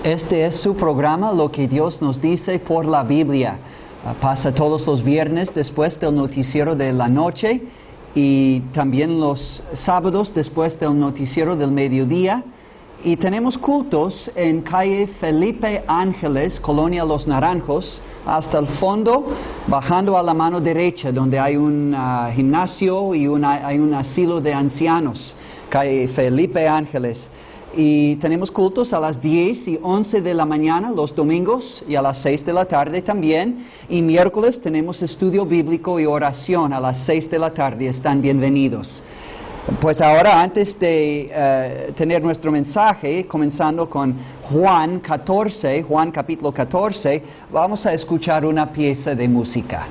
Este es su programa, Lo que Dios nos dice por la Biblia. Pasa todos los viernes después del noticiero de la noche y también los sábados después del noticiero del mediodía. Y tenemos cultos en calle Felipe Ángeles, Colonia Los Naranjos, hasta el fondo, bajando a la mano derecha, donde hay un gimnasio y hay un asilo de ancianos, calle Felipe Ángeles. Y tenemos cultos a las 10 y 11 de la mañana los domingos y a las 6 de la tarde también. Y miércoles tenemos estudio bíblico y oración a las 6 de la tarde. Están bienvenidos. Pues ahora, antes de tener nuestro mensaje, comenzando con Juan 14, Juan capítulo 14, vamos a escuchar una pieza de música.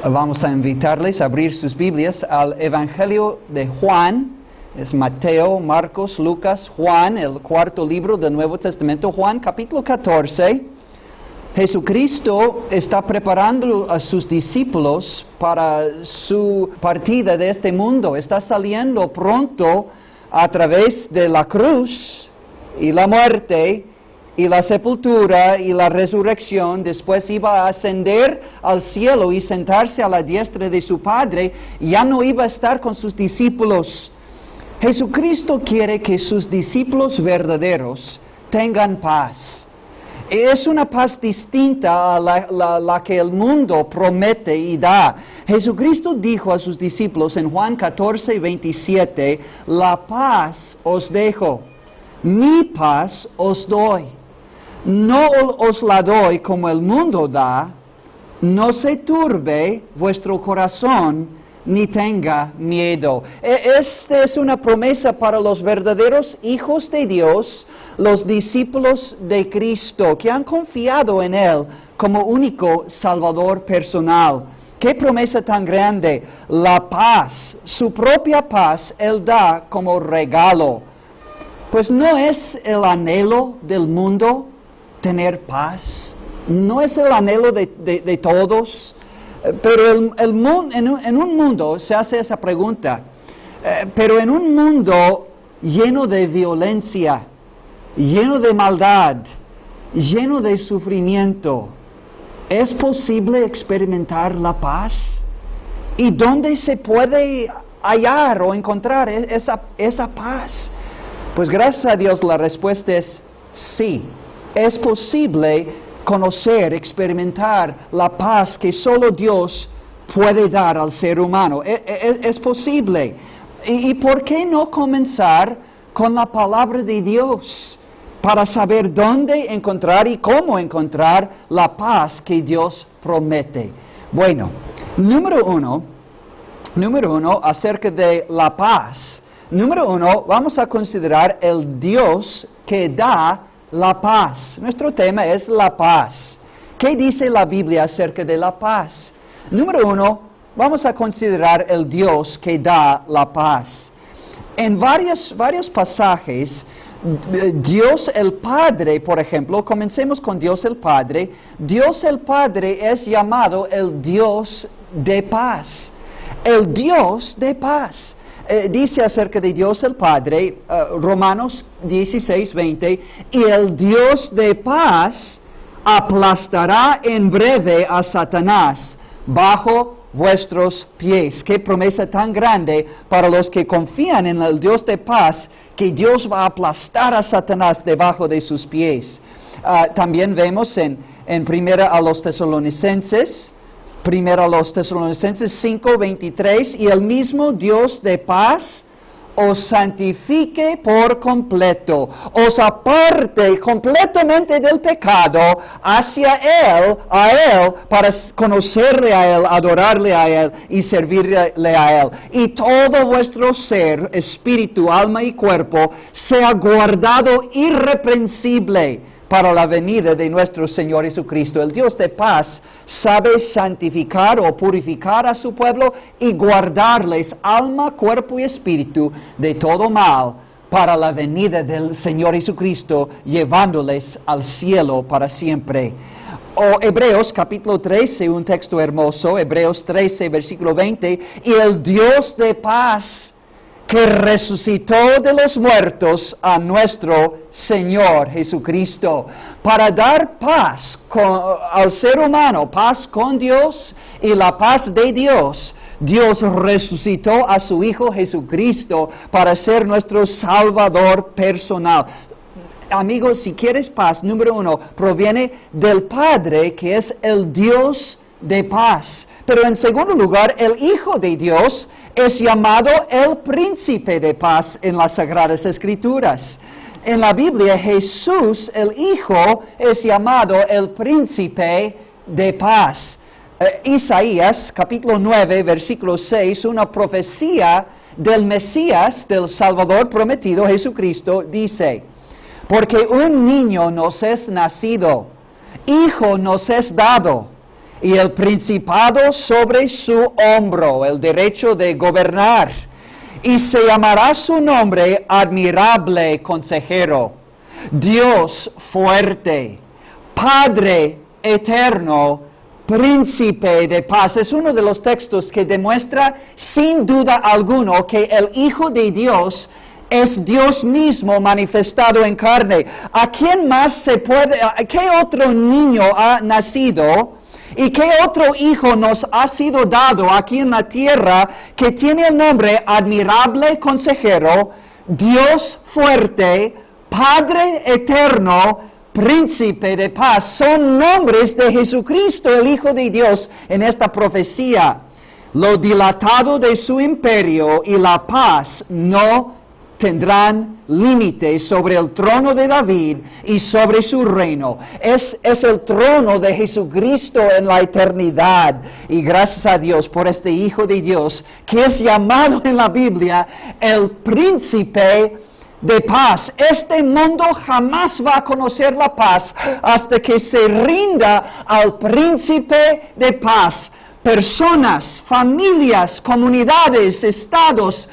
Vamos a invitarles a abrir sus Biblias al Evangelio de Juan. Es Mateo, Marcos, Lucas, Juan, el cuarto libro del Nuevo Testamento. Juan capítulo 14. Jesucristo está preparando a sus discípulos para su partida de este mundo. Está saliendo pronto a través de la cruz y la muerte y la sepultura y la resurrección. Después iba a ascender al cielo y sentarse a la diestra de su Padre. Ya no iba a estar con sus discípulos. Jesucristo quiere que sus discípulos verdaderos tengan paz. Es una paz distinta a la que el mundo promete y da. Jesucristo dijo a sus discípulos en Juan 14, 27, la paz os dejo, mi paz os doy. No os la doy como el mundo da, no se turbe vuestro corazón, ni tenga miedo. Esta es una promesa para los verdaderos hijos de Dios, los discípulos de Cristo, que han confiado en Él como único Salvador personal. ¡Qué promesa tan grande! La paz, su propia paz, Él da como regalo. Pues no es el anhelo del mundo tener paz, no es el anhelo de todos, pero en un mundo se hace esa pregunta, pero en un mundo lleno de violencia, lleno de maldad, lleno de sufrimiento, ¿es posible experimentar la paz? ¿Y dónde se puede hallar o encontrar esa paz? Pues gracias a Dios la respuesta es sí. Es posible conocer, experimentar la paz que solo Dios puede dar al ser humano. Es posible. ¿Y por qué no comenzar con la palabra de Dios para saber dónde encontrar y cómo encontrar la paz que Dios promete. Bueno, número uno, acerca de la paz. Número uno, vamos a considerar el Dios que da la paz. Nuestro tema es la paz. ¿Qué dice la Biblia acerca de la paz? Número uno, vamos a considerar el Dios que da la paz. En varios pasajes, Dios el Padre, por ejemplo, comencemos con Dios el Padre. Dios el Padre es llamado el Dios de paz. El Dios de paz. Dice acerca de Dios el Padre, Romanos 16:20, y el Dios de paz aplastará en breve a Satanás bajo vuestros pies. Qué promesa tan grande para los que confían en el Dios de paz, que Dios va a aplastar a Satanás debajo de sus pies. También vemos en Primera a los Tesalonicenses 5:23, y el mismo Dios de paz os santifique por completo, os aparte completamente del pecado hacia Él, para conocerle a Él, adorarle a Él y servirle a Él. Y todo vuestro ser, espíritu, alma y cuerpo, sea guardado irreprensible para la venida de nuestro Señor Jesucristo. El Dios de paz sabe santificar o purificar a su pueblo y guardarles alma, cuerpo y espíritu de todo mal para la venida del Señor Jesucristo, llevándoles al cielo para siempre. O Hebreos capítulo 13, un texto hermoso, Hebreos 13, versículo 20, y el Dios de paz, que resucitó de los muertos a nuestro Señor Jesucristo, para dar paz al ser humano, paz con Dios y la paz de Dios. Dios resucitó a su Hijo Jesucristo para ser nuestro Salvador personal. Amigos, si quieres paz, número uno, proviene del Padre, que es el Dios de paz. Pero en segundo lugar, el Hijo de Dios es llamado el Príncipe de Paz en las Sagradas Escrituras. En la Biblia, Jesús, el Hijo, es llamado el Príncipe de Paz. Isaías, capítulo 9, versículo 6, una profecía del Mesías, del Salvador prometido, Jesucristo, dice: porque un niño nos es nacido, hijo nos es dado, y el principado sobre su hombro, el derecho de gobernar. Y se llamará su nombre Admirable Consejero, Dios Fuerte, Padre Eterno, Príncipe de Paz. Es uno de los textos que demuestra sin duda alguno que el Hijo de Dios es Dios mismo manifestado en carne. ¿A quién más qué otro niño ha nacido? ¿Y qué otro hijo nos ha sido dado aquí en la tierra que tiene el nombre Admirable Consejero, Dios Fuerte, Padre Eterno, Príncipe de Paz? Son nombres de Jesucristo, el Hijo de Dios, en esta profecía. Lo dilatado de su imperio y la paz no tendrán límites sobre el trono de David y sobre su reino. Es el trono de Jesucristo en la eternidad. Y gracias a Dios por este Hijo de Dios, que es llamado en la Biblia el Príncipe de Paz. Este mundo jamás va a conocer la paz hasta que se rinda al Príncipe de Paz. Personas, familias, comunidades, estados,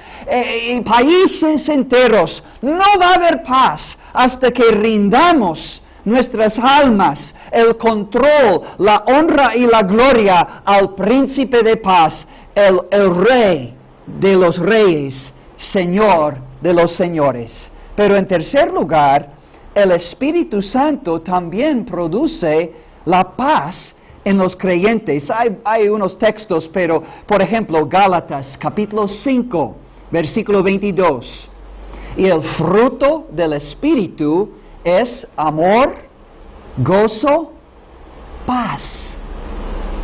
países enteros. No va a haber paz hasta que rindamos nuestras almas, el control, la honra y la gloria al Príncipe de Paz, el Rey de los reyes, Señor de los señores. Pero en tercer lugar, el Espíritu Santo también produce la paz en los creyentes. Hay unos textos, pero por ejemplo, Gálatas capítulo 5, versículo 22. Y el fruto del Espíritu es amor, gozo, paz.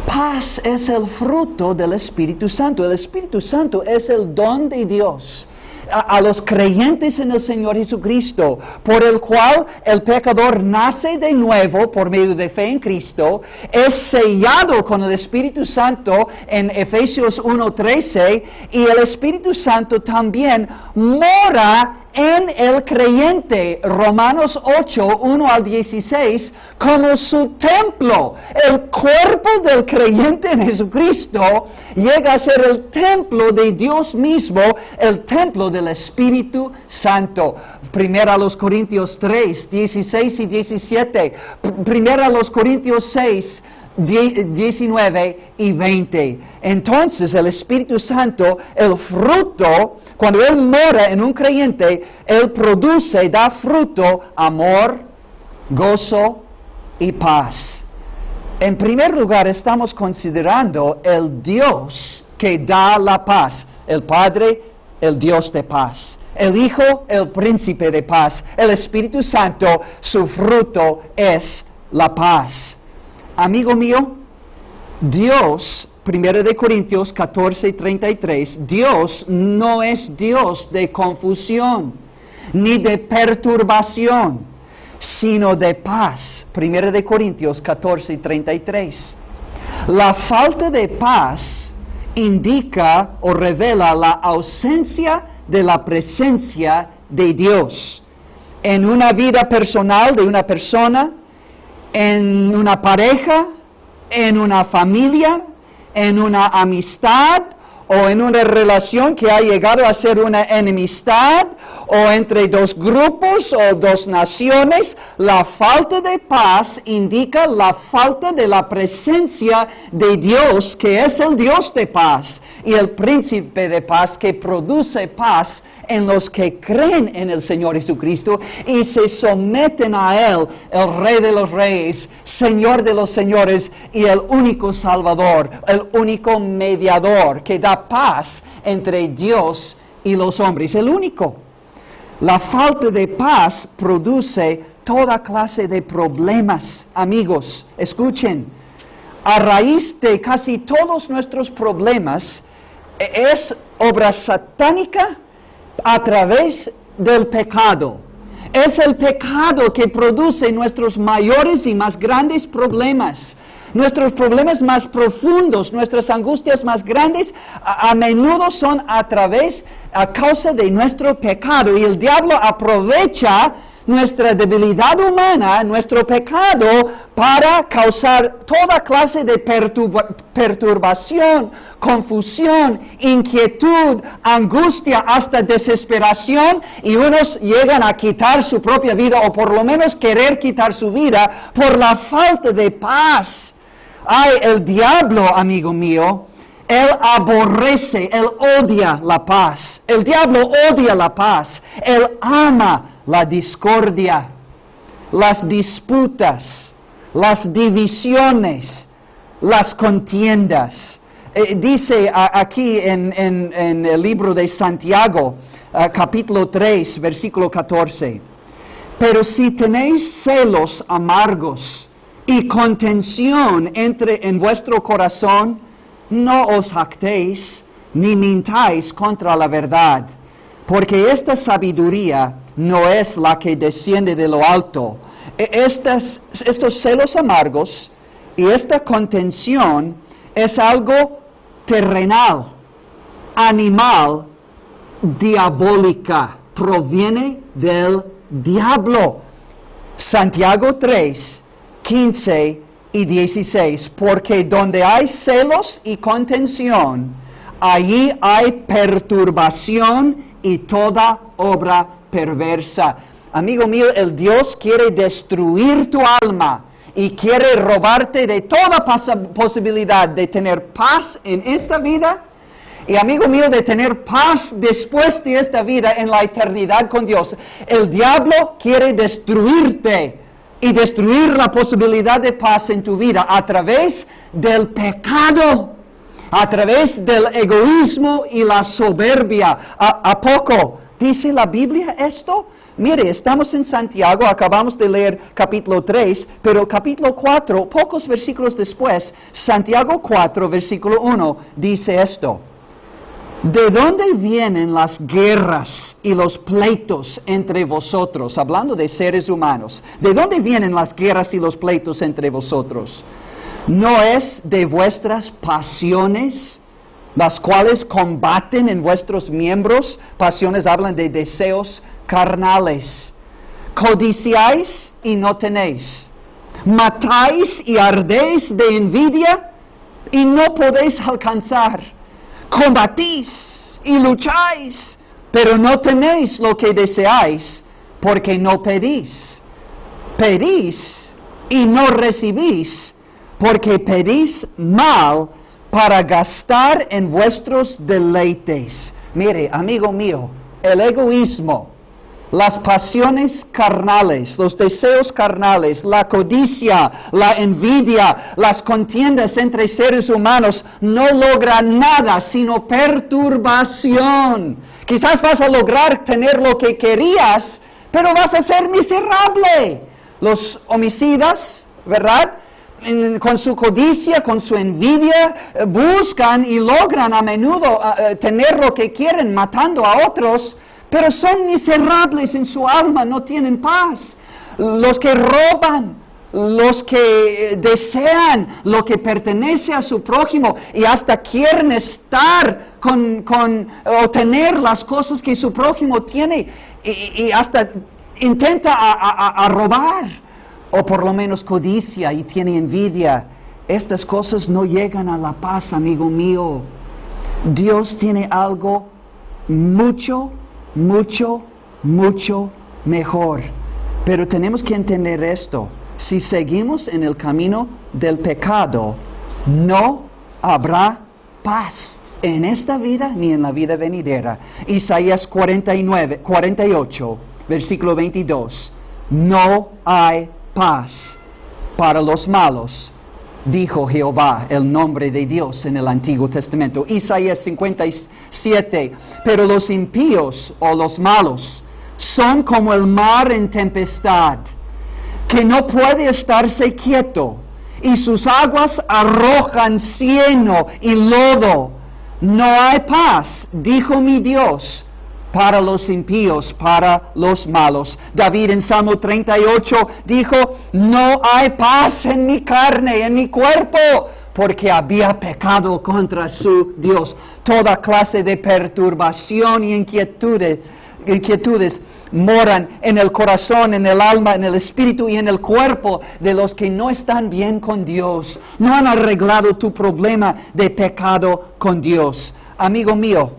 Paz es el fruto del Espíritu Santo. El Espíritu Santo es el don de Dios. a los creyentes en el Señor Jesucristo, por el cual el pecador nace de nuevo por medio de fe en Cristo, es sellado con el Espíritu Santo en Efesios 1:13, y el Espíritu Santo también mora en el creyente, Romanos 8:1-16, como su templo. El cuerpo del creyente en Jesucristo llega a ser el templo de Dios mismo, el templo del Espíritu Santo. Primera a los Corintios 3:16 y 17. Primera a los Corintios 6, 19 y 20. Entonces el Espíritu Santo, el fruto, cuando Él mora en un creyente, Él produce, da fruto, amor, gozo y paz. En primer lugar, estamos considerando el Dios que da la paz. El Padre, el Dios de paz. El Hijo, el Príncipe de Paz. El Espíritu Santo, su fruto es la paz. Amigo mío, Dios, 1 de Corintios 14:33, Dios no es Dios de confusión, ni de perturbación, sino de paz. 1 de Corintios 14:33. La falta de paz indica o revela la ausencia de la presencia de Dios en una vida personal de una persona, en una pareja, en una familia, en una amistad o en una relación que ha llegado a ser una enemistad o entre dos grupos o dos naciones. La falta de paz indica la falta de la presencia de Dios, que es el Dios de paz, y el Príncipe de Paz, que produce paz en los que creen en el Señor Jesucristo y se someten a Él, el Rey de los Reyes, Señor de los Señores y el único Salvador, el único mediador que da paz entre Dios y los hombres, el único. La falta de paz produce toda clase de problemas. Amigos, escuchen, a raíz de casi todos nuestros problemas es obra satánica a través del pecado. Es el pecado que produce nuestros mayores y más grandes problemas. Nuestros problemas más profundos, nuestras angustias más grandes, a menudo son a causa de nuestro pecado. Y el diablo aprovecha nuestra debilidad humana, nuestro pecado, para causar toda clase de perturbación, confusión, inquietud, angustia, hasta desesperación, y unos llegan a quitar su propia vida, o por lo menos querer quitar su vida, por la falta de paz. Ay, el diablo, amigo mío, él aborrece, él odia la paz. El diablo odia la paz. Él ama la discordia, las disputas, las divisiones, las contiendas. Dice aquí en el libro de Santiago, capítulo 3, versículo 14. Pero si tenéis celos amargos y contención en vuestro corazón, no os jactéis ni mintáis contra la verdad, porque esta sabiduría no es la que desciende de lo alto. Estos celos amargos y esta contención es algo terrenal, animal, diabólica, proviene del diablo. Santiago 3, 15 y 16, porque donde hay celos y contención, allí hay perturbación y toda obra perversa. Amigo mío, el Dios quiere destruir tu alma y quiere robarte de toda posibilidad de tener paz en esta vida, y amigo mío, de tener paz después de esta vida en la eternidad con Dios. El diablo quiere destruirte y destruir la posibilidad de paz en tu vida a través del pecado, a través del egoísmo y la soberbia. ¿A poco dice la Biblia esto? Mire, estamos en Santiago, acabamos de leer capítulo 3, pero capítulo 4, pocos versículos después, Santiago 4, versículo 1, dice esto. ¿De dónde vienen las guerras y los pleitos entre vosotros? Hablando de seres humanos. ¿De dónde vienen las guerras y los pleitos entre vosotros? ¿No es de vuestras pasiones, las cuales combaten en vuestros miembros? Pasiones hablan de deseos carnales. ¿Codiciáis y no tenéis? ¿Matáis y ardéis de envidia y no podéis alcanzar? Combatís y lucháis, pero no tenéis lo que deseáis, porque no pedís. Pedís y no recibís, porque pedís mal para gastar en vuestros deleites. Mire, amigo mío, el egoísmo, las pasiones carnales, los deseos carnales, la codicia, la envidia, las contiendas entre seres humanos no logran nada sino perturbación. Quizás vas a lograr tener lo que querías, pero vas a ser miserable. Los homicidas, ¿verdad? Con su codicia, con su envidia, buscan y logran a menudo tener lo que quieren matando a otros, pero son miserables en su alma, no tienen paz. Los que roban, los que desean lo que pertenece a su prójimo y hasta quieren estar o tener las cosas que su prójimo tiene y hasta intenta a robar, o por lo menos codicia y tiene envidia. Estas cosas no llegan a la paz, amigo mío. Dios tiene algo mucho mejor. Pero tenemos que entender esto. Si seguimos en el camino del pecado, no habrá paz en esta vida ni en la vida venidera. Isaías 48, versículo 22. No hay paz para los malos, dijo Jehová, el nombre de Dios en el Antiguo Testamento. Isaías 57, pero los impíos o los malos son como el mar en tempestad, que no puede estarse quieto, y sus aguas arrojan cieno y lodo. No hay paz, dijo mi Dios, para los impíos, para los malos. David en Salmo 38 dijo, no hay paz en mi carne, en mi cuerpo, porque había pecado contra su Dios. Toda clase de perturbación y inquietudes moran en el corazón, en el alma, en el espíritu y en el cuerpo de los que no están bien con Dios. No han arreglado tu problema de pecado con Dios. Amigo mío,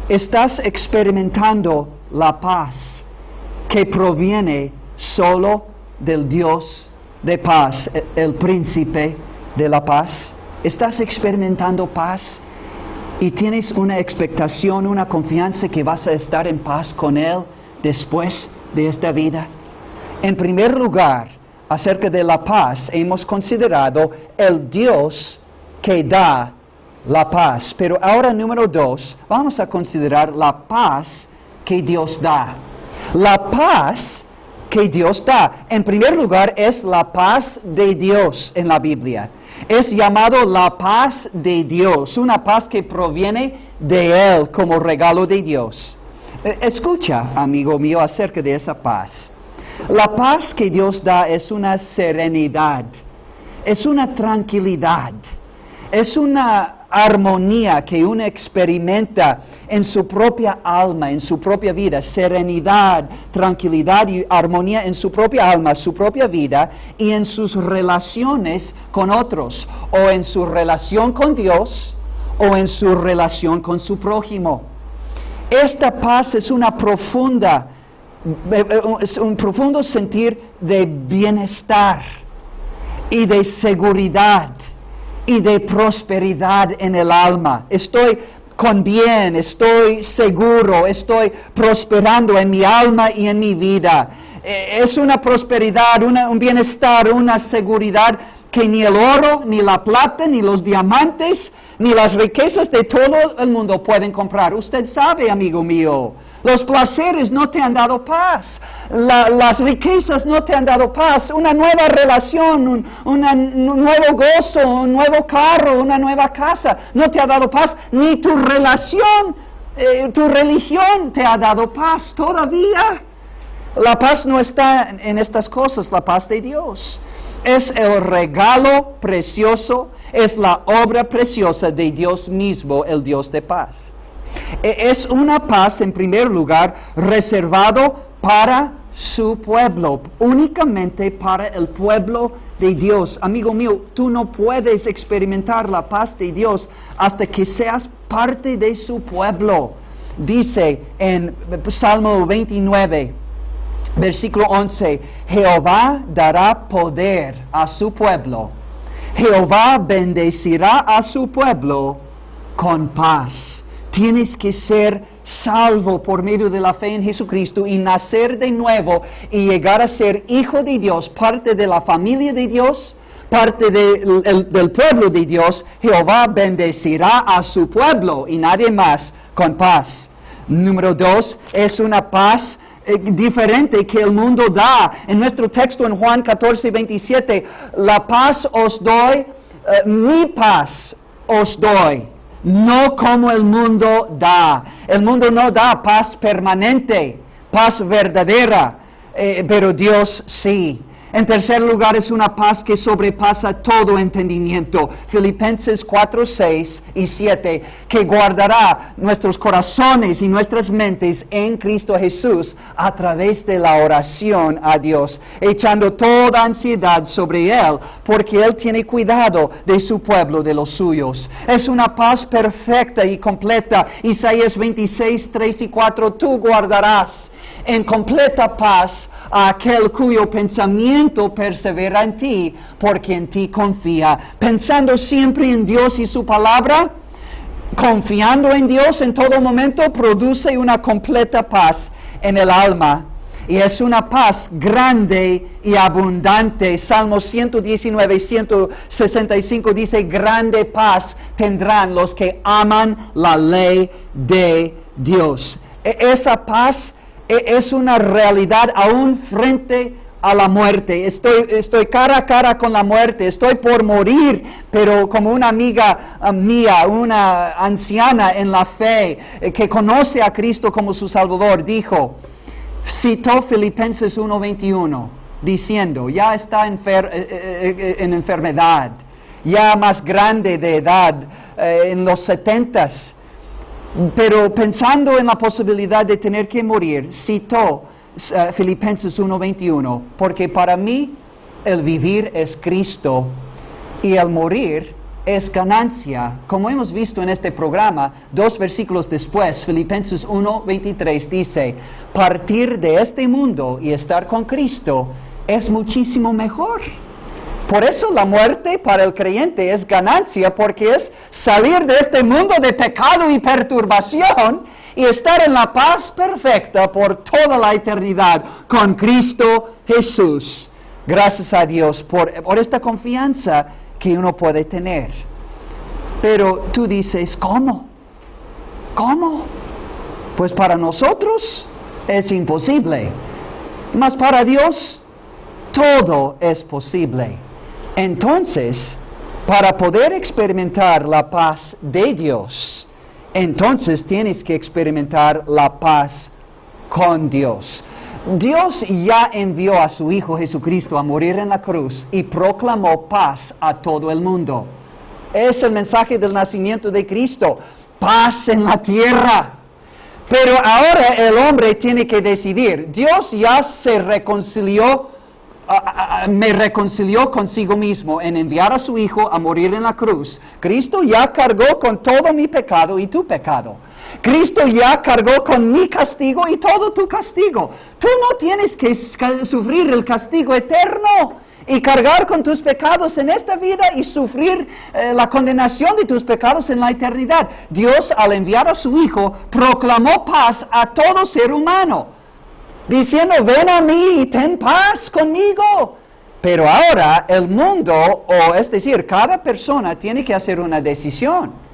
estás experimentando la paz que proviene solo del Dios de paz, el Príncipe de la Paz. ¿Estás experimentando paz? ¿Y tienes una expectación, una confianza que vas a estar en paz con Él después de esta vida? En primer lugar, acerca de la paz, hemos considerado el Dios que da la paz. Pero ahora, número 2, vamos a considerar la paz que Dios da. La paz que Dios da. En primer lugar, es la paz de Dios en la Biblia. Es llamado la paz de Dios, una paz que proviene de Él como regalo de Dios. Escucha, amigo mío, acerca de esa paz. La paz que Dios da es una serenidad, es una tranquilidad, es una armonía que uno experimenta en su propia alma, en su propia vida. Serenidad, tranquilidad y armonía en su propia alma, su propia vida y en sus relaciones con otros, o en su relación con Dios, o en su relación con su prójimo. Esta paz es un profundo sentir de bienestar y de seguridad y de prosperidad en el alma. Estoy con bien, estoy seguro, estoy prosperando en mi alma y en mi vida. Es una prosperidad, un bienestar, una seguridad que ni el oro, ni la plata, ni los diamantes, ni las riquezas de todo el mundo pueden comprar. Usted sabe, amigo mío, Los placeres no te han dado paz. Las riquezas no te han dado paz. Una nueva relación, un nuevo gozo, un nuevo carro, una nueva casa no te ha dado paz. Ni tu relación, tu religión te ha dado paz todavía. La paz no está en estas cosas, la paz de Dios. Es el regalo precioso, es la obra preciosa de Dios mismo, el Dios de paz. Es una paz, en primer lugar, reservado para su pueblo, únicamente para el pueblo de Dios. Amigo mío, tú no puedes experimentar la paz de Dios hasta que seas parte de su pueblo. Dice en Salmo 29, versículo 11, Jehová dará poder a su pueblo. Jehová bendecirá a su pueblo con paz. Tienes que ser salvo por medio de la fe en Jesucristo y nacer de nuevo y llegar a ser hijo de Dios, parte de la familia de Dios, parte del pueblo de Dios. Jehová bendecirá a su pueblo y nadie más con paz. Número 2, es una paz diferente que el mundo da. En nuestro texto en Juan 14, 27, la paz os doy, mi paz os doy. No como el mundo da. El mundo no da paz permanente, paz verdadera, pero Dios sí. En tercer lugar, es una paz que sobrepasa todo entendimiento. Filipenses 4, 6 y 7, que guardará nuestros corazones y nuestras mentes en Cristo Jesús a través de la oración a Dios, echando toda ansiedad sobre Él, porque Él tiene cuidado de su pueblo, de los suyos. Es una paz perfecta y completa. Isaías 26, 3 y 4, tú guardarás en completa paz a aquel cuyo pensamiento persevera en ti, porque en ti confía. Pensando siempre en Dios y su palabra, confiando en Dios en todo momento, produce una completa paz en el alma. Y es una paz grande y abundante. Salmos 119, 165 dice, grande paz tendrán los que aman la ley de Dios. Esa paz es una realidad aún frente a la muerte. Estoy cara a cara con la muerte, estoy por morir, pero como una amiga mía, una anciana en la fe, que conoce a Cristo como su Salvador, citó Filipenses 1:21, diciendo, ya está en enfermedad, ya más grande de edad, en los 70s, pero pensando en la posibilidad de tener que morir, citó Filipenses 1:21, porque para mí el vivir es Cristo y el morir es ganancia. Como hemos visto en este programa, 2 versículos después, Filipenses 1:23 dice, partir de este mundo y estar con Cristo es muchísimo mejor. Por eso la muerte para el creyente es ganancia, porque es salir de este mundo de pecado y perturbación y estar en la paz perfecta por toda la eternidad con Cristo Jesús. Gracias a Dios por esta confianza que uno puede tener. Pero tú dices, ¿cómo? ¿Cómo? Pues para nosotros es imposible, mas para Dios todo es posible. Entonces, para poder experimentar la paz de Dios, entonces tienes que experimentar la paz con Dios. Dios ya envió a su Hijo Jesucristo a morir en la cruz y proclamó paz a todo el mundo. Es el mensaje del nacimiento de Cristo, paz en la tierra. Pero ahora el hombre tiene que decidir. Dios ya se reconcilió, me reconcilió consigo mismo en enviar a su Hijo a morir en la cruz. Cristo ya cargó con todo mi pecado y tu pecado. Cristo ya cargó con mi castigo y todo tu castigo. Tú no tienes que sufrir el castigo eterno y cargar con tus pecados en esta vida y sufrir la condenación de tus pecados en la eternidad. Dios, al enviar a su Hijo, proclamó paz a todo ser humano, diciendo, ven a mí y ten paz conmigo. Pero ahora el mundo, es decir, cada persona tiene que hacer una decisión.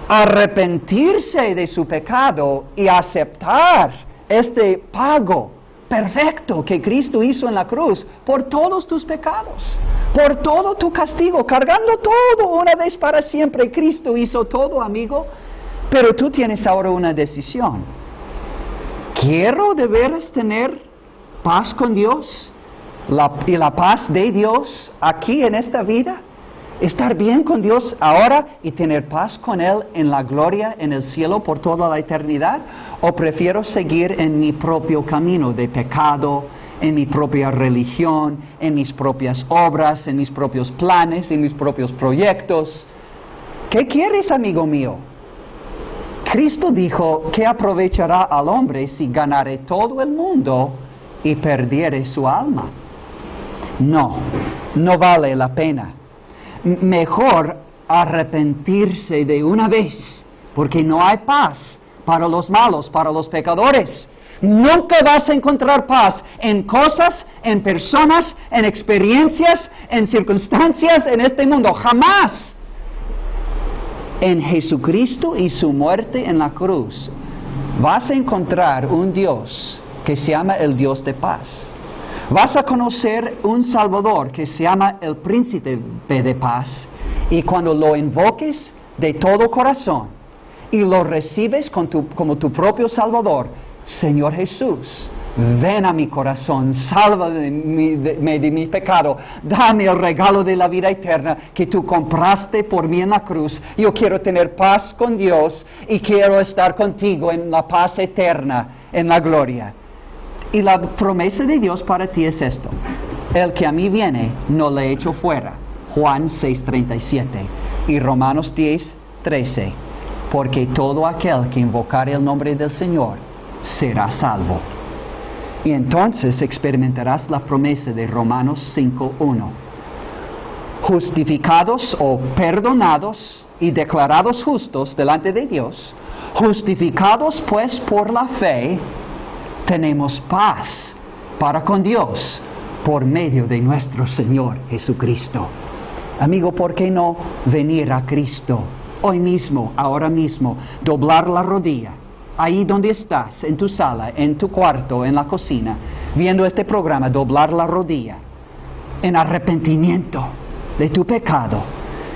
arrepentirse de su pecado y aceptar este pago perfecto que Cristo hizo en la cruz por todos tus pecados, por todo tu castigo, cargando todo una vez para siempre. Cristo hizo todo, amigo, pero tú tienes ahora una decisión. ¿Quiero de veras tener paz con Dios y la paz de Dios aquí en esta vida? Estar bien con Dios ahora y tener paz con Él en la gloria, en el cielo por toda la eternidad. ¿O prefiero seguir en mi propio camino de pecado, en mi propia religión, en mis propias obras, en mis propios planes, en mis propios proyectos? ¿Qué quieres, amigo mío? Cristo dijo, ¿qué aprovechará al hombre si ganare todo el mundo y perdiere su alma? No vale la pena. Mejor arrepentirse de una vez, porque no hay paz para los malos, para los pecadores. Nunca vas a encontrar paz en cosas, en personas, en experiencias, en circunstancias en este mundo. Jamás. En Jesucristo y su muerte en la cruz vas a encontrar un Dios que se llama el Dios de paz. Vas a conocer un Salvador que se llama el Príncipe de Paz, y cuando lo invoques de todo corazón y lo recibes como tu propio Salvador, Señor Jesús, ven a mi corazón, sálvame de mi pecado, dame el regalo de la vida eterna que tú compraste por mí en la cruz. Yo quiero tener paz con Dios y quiero estar contigo en la paz eterna, en la gloria. Y la promesa de Dios para ti es esto: el que a mí viene, no le echo fuera. Juan 6:37 y Romanos 10:13. Porque todo aquel que invocare el nombre del Señor será salvo. Y entonces experimentarás la promesa de Romanos 5:1. Justificados o perdonados y declarados justos delante de Dios, justificados pues por la fe, tenemos paz para con Dios por medio de nuestro Señor Jesucristo. Amigo, ¿por qué no venir a Cristo hoy mismo, ahora mismo, doblar la rodilla, ahí donde estás, en tu sala, en tu cuarto, en la cocina, viendo este programa, doblar la rodilla en arrepentimiento de tu pecado,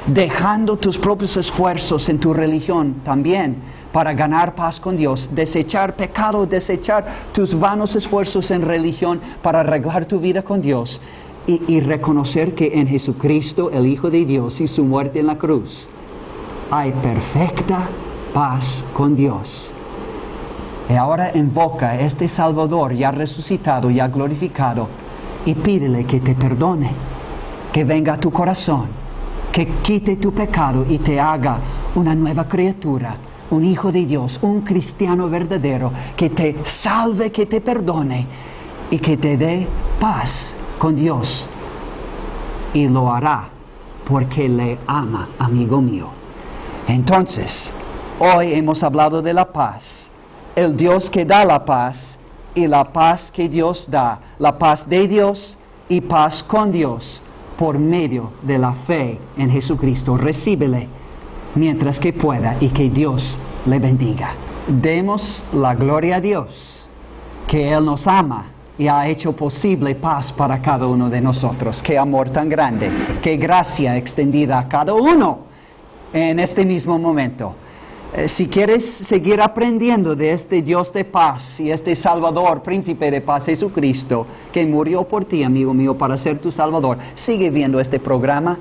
dejando tus propios esfuerzos en tu religión también para ganar paz con Dios, desechar pecado, desechar tus vanos esfuerzos en religión para arreglar tu vida con Dios y reconocer que en Jesucristo, el Hijo de Dios, y su muerte en la cruz, hay perfecta paz con Dios. Y ahora invoca a este Salvador ya resucitado, ya glorificado, y pídele que te perdone, que venga a tu corazón, que quite tu pecado y te haga una nueva criatura, un hijo de Dios, un cristiano verdadero, que te salve, que te perdone y que te dé paz con Dios. Y lo hará porque le ama, amigo mío. Entonces, hoy hemos hablado de la paz, el Dios que da la paz y la paz que Dios da, la paz de Dios y paz con Dios por medio de la fe en Jesucristo. Recíbele mientras que pueda y que Dios le bendiga. Demos la gloria a Dios, que Él nos ama y ha hecho posible paz para cada uno de nosotros. Qué amor tan grande, qué gracia extendida a cada uno en este mismo momento. Si quieres seguir aprendiendo de este Dios de paz y este Salvador, Príncipe de Paz, Jesucristo, que murió por ti, amigo mío, para ser tu Salvador, sigue viendo este programa.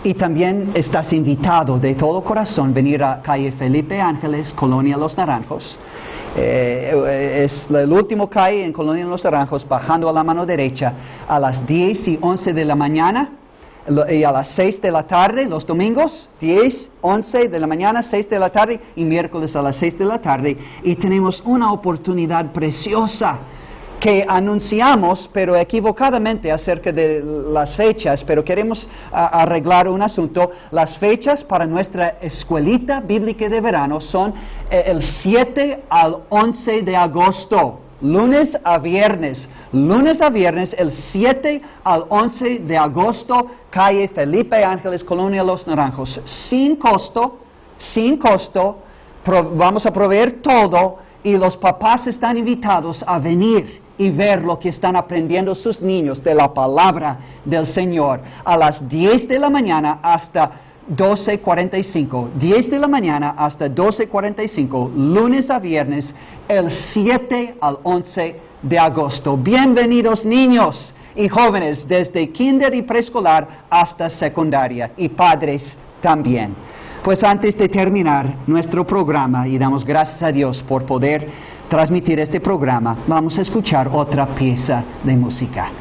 Y también estás invitado de todo corazón a venir a calle Felipe Ángeles, Colonia Los Naranjos. Es el último calle en Colonia Los Naranjos, bajando a la mano derecha a las 10 y 11 de la mañana y a las 6 de la tarde, los domingos, 10, 11 de la mañana, 6 de la tarde y miércoles a las 6 de la tarde. Y tenemos una oportunidad preciosa que anunciamos, pero equivocadamente, acerca de las fechas, pero queremos arreglar un asunto. Las fechas para nuestra Escuelita Bíblica de Verano son el 7 al 11 de agosto, lunes a viernes, el 7 al 11 de agosto, calle Felipe Ángeles, Colonia Los Naranjos, sin costo, sin costo, vamos a proveer todo y los papás están invitados a venir y ver lo que están aprendiendo sus niños de la palabra del Señor a las 10 de la mañana hasta 12:45. 10 de la mañana hasta 12:45, lunes a viernes, el 7 al 11 de agosto. Bienvenidos niños y jóvenes desde kinder y preescolar hasta secundaria y padres también. Pues antes de terminar nuestro programa y damos gracias a Dios por poder transmitir este programa, vamos a escuchar otra pieza de música.